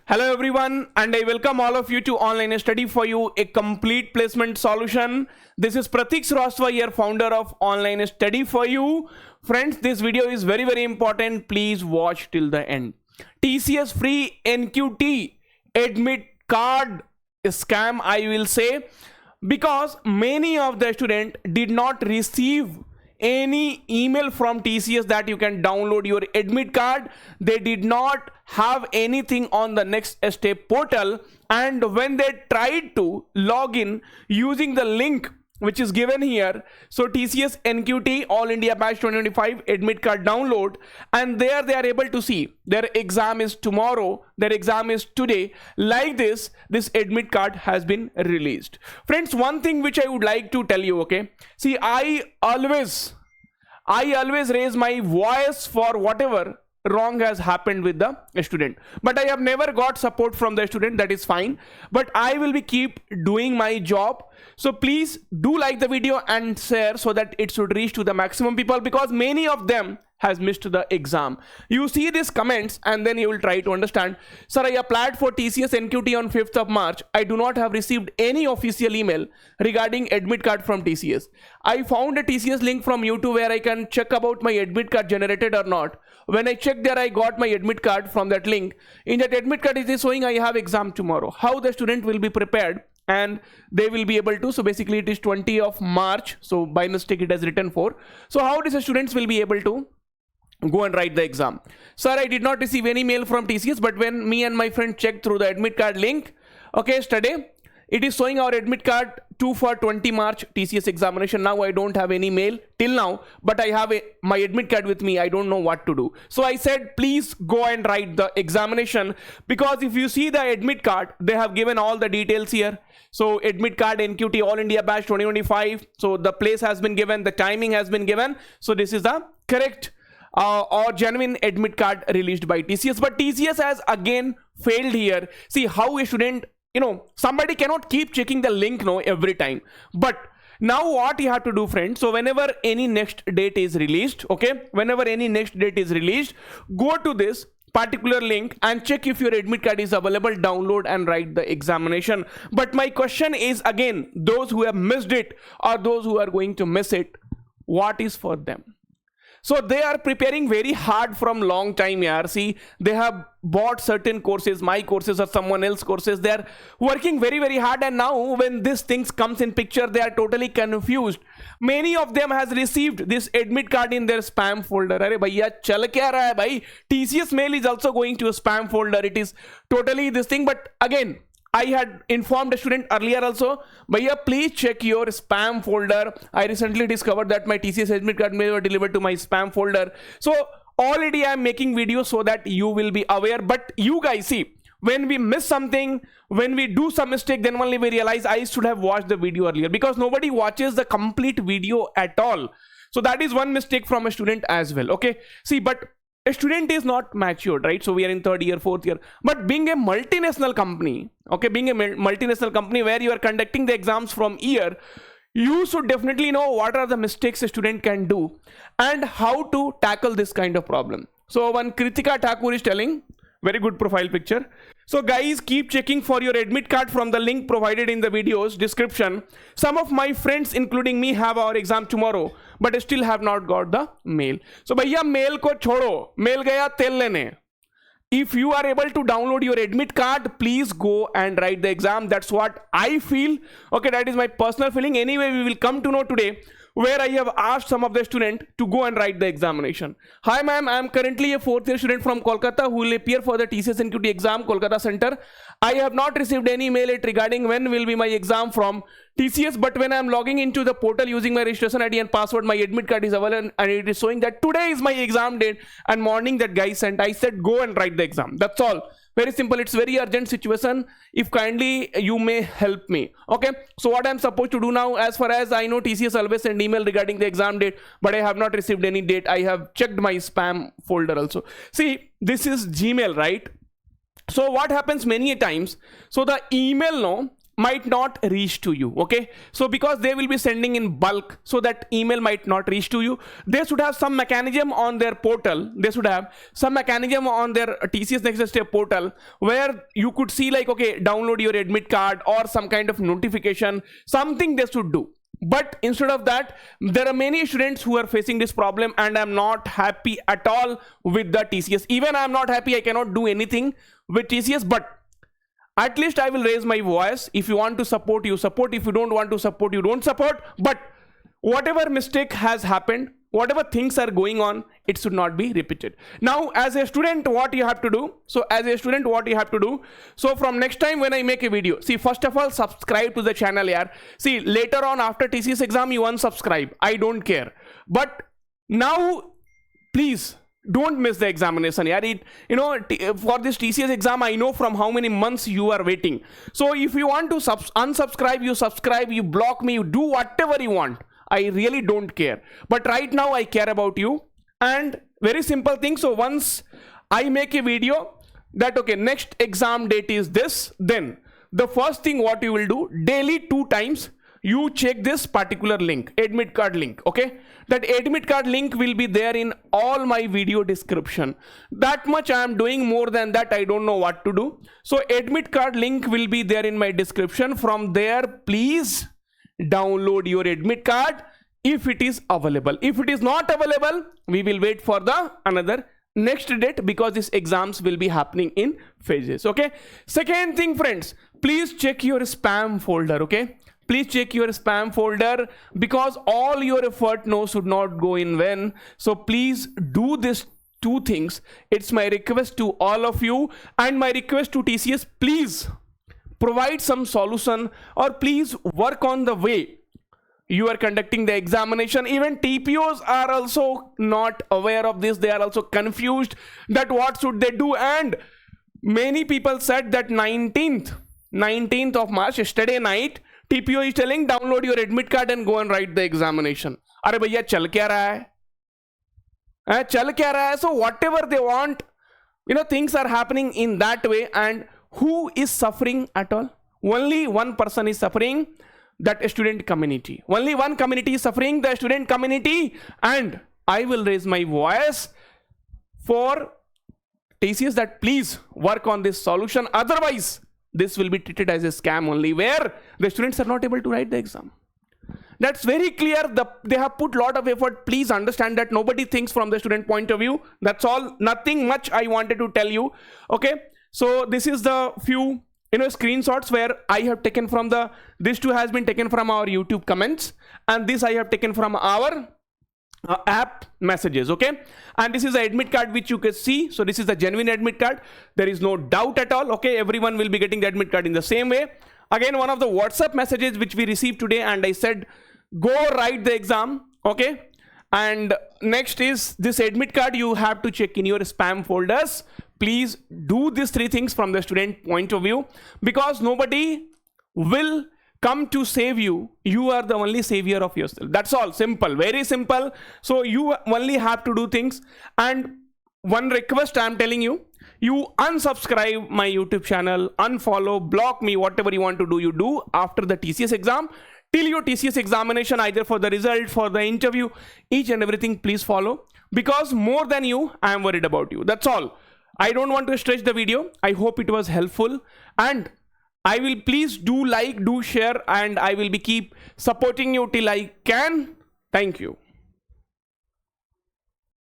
Hello everyone, and I welcome all of you to Online Study for You, a complete placement solution. This is Pratik Srivastava here, founder of Online Study for You. Friends, this video is very important. Please watch till the end. TCS free NQT admit card scam, I will say, because many of the students did not receive any email from TCS that you can download your admit card. They did not have anything on the next step portal, and when they tried to log in using the link which is given here, so TCS NQT All India Batch 2025 admit card download, and there they are able to see their exam is tomorrow, their exam is today. Like this admit card has been released. Friends, one thing which I would like to tell you, okay, see, I always raise my voice for whatever wrong has happened with the student, but I have never got support from the student. That is fine, but I will be keep doing my job. So please do like the video and share so that it should reach to the maximum people, because many of them has missed the exam. You see these comments and then you will try to understand. Sir, I applied for TCS NQT on 5th of March. I do not have received any official email regarding admit card from TCS. I found a TCS link from YouTube where I can check about my admit card generated or not. When I checked there, I got my admit card from that link. In that admit card, it is showing I have exam tomorrow. How the student will be prepared and they will be able to, so basically it is 20th of March, so by mistake it has written 4. So how these students will be able to go and write the exam? Sir, I did not receive any mail from TCS, but when me and my friend checked through the admit card link, okay, yesterday, it is showing our admit card 2 for 20 March TCS examination. Now I don't have any mail till now, but I have my admit card with me. I don't know what to do. So I said, please go and write the examination, because if you see the admit card, they have given all the details here. So admit card NQT All India Batch 2025. So the place has been given, the timing has been given. So this is the correct or genuine admit card released by TCS. But TCS has again failed here. See how a student, somebody cannot keep checking the link every time. But now what you have to do, friends, so whenever any next date is released, okay, whenever any next date is released, go to this particular link and check if your admit card is available, download and write the examination. But my question is again, those who have missed it or those who are going to miss it, what is for them? So they are preparing very hard from long time, yaar. See, they have bought certain courses, my courses or someone else courses. They are working very hard, and now when these things comes in picture, they are totally confused. Many of them has received this admit card in their spam folder. Arey bhaiya, chal kya raha hai bhai? TCS mail is also going to a spam folder. It is totally this thing. But again, I had informed a student earlier also, bhaiya, please check your spam folder. I recently discovered that my TCS admit card may were delivered to my spam folder. So already I am making videos so that you will be aware. But you guys see, when we miss something, when we do some mistake, then only we realize I should have watched the video earlier, because nobody watches the complete video at all. So that is one mistake from a student as well. Okay, see, but a student is not matured, right? So we are in 3rd year, 4th year. But being a multinational company, okay, being a multinational company where you are conducting the exams from year, you should definitely know what are the mistakes a student can do and how to tackle this kind of problem. So one Kritika Thakur is telling, very good profile picture. So guys, keep checking for your admit card from the link provided in the video's description. Some of my friends, including me, have our exam tomorrow, but still have not got the mail. So bhaiya, mail ko chodo, mail gaya tel lene. If you are able to download your admit card, please go and write the exam. That's what I feel. Okay, that is my personal feeling. Anyway, we will come to know today where I have asked some of the students to go and write the examination. Hi ma'am, I am currently a 4th year student from Kolkata who will appear for the TCS NQT exam, Kolkata Center. I have not received any mail regarding when will be my exam from TCS, but when I am logging into the portal using my registration ID and password, my admit card is available and it is showing that today is my exam date, and morning that guy sent, I said go and write the exam. That's all. Very simple. It's very urgent situation. If kindly you may help me. Okay, so what I'm supposed to do now, as far as I know, TCS always send email regarding the exam date, but I have not received any date. I have checked my spam folder also. See, this is Gmail, right? So what happens many times, so the email might not reach to you. Okay, so because they will be sending in bulk, so that email might not reach to you. They should have some mechanism on their portal. They should have some mechanism on their TCS Next Step portal where you could see like, okay, download your admit card or some kind of notification, something they should do. But instead of that, there are many students who are facing this problem, and I'm not happy at all with the TCS. Even I'm not happy, I cannot do anything with TCS, but at least I will raise my voice. If you want to support, you support. If you don't want to support, you don't support. But whatever mistake has happened, whatever things are going on, it should not be repeated. Now, as a student, what you have to do? So from next time when I make a video, see, first of all, subscribe to the channel, yaar. See, later on after TCS exam, you unsubscribe. I don't care. But now, please, don't miss the examination, yaar. For this TCS exam, I know from how many months you are waiting. So if you want to unsubscribe, you subscribe, you block me, you do whatever you want. I really don't care. But right now I care about you. And very simple thing. So once I make a video that, okay, next exam date is this, then the first thing what you will do, daily 2 times, you check this particular link, admit card link. Okay, that admit card link will be there in all my video description. That much I am doing. More than that, I don't know what to do. So admit card link will be there in my description. From there, please download your admit card if it is available. If it is not available, we will wait for the another next date, because these exams will be happening in phases. Okay, second thing, friends, please check your spam folder. Okay, please check your spam folder, because all your effort should not go in vain. So please do this 2 things. It's my request to all of you, and my request to TCS, please provide some solution, or please work on the way you are conducting the examination. Even TPOs are also not aware of this. They are also confused that what should they do. And many people said that 19th of March, yesterday night, TPO is telling download your admit card and go and write the examination. Are bhaiya chal kya raha hai? Chal kya raha hai? So whatever they want, things are happening in that way. And who is suffering at all? Only one person is suffering, that student community. Only one community is suffering, the student community. And I will raise my voice for TCS that please work on this solution. Otherwise, this will be treated as a scam only, where the students are not able to write the exam. That's very clear. They have put a lot of effort. Please understand that nobody thinks from the student point of view. That's all. Nothing much I wanted to tell you. Okay. So this is the few screenshots where I have taken from this too has been taken from our YouTube comments, and this I have taken from our app messages. Okay, and this is the admit card which you can see. So this is the genuine admit card. There is no doubt at all. Okay, everyone will be getting the admit card in the same way. Again, one of the WhatsApp messages which we received today, and I said go write the exam. Okay, and next is this admit card. You have to check in your spam folders. Please do these 3 things from the student point of view, because nobody will come to save you. You are the only savior of yourself. That's all. Simple, very simple. So you only have to do things. And one request I am telling you, you unsubscribe my YouTube channel, unfollow, block me, whatever you want to do, you do after the TCS exam. Till your TCS examination, either for the result, for the interview, each and everything, please follow. Because more than you, I am worried about you. That's all. I don't want to stretch the video. I hope it was helpful, and I will please do like, do share, and I will be keep supporting you till I can. Thank you.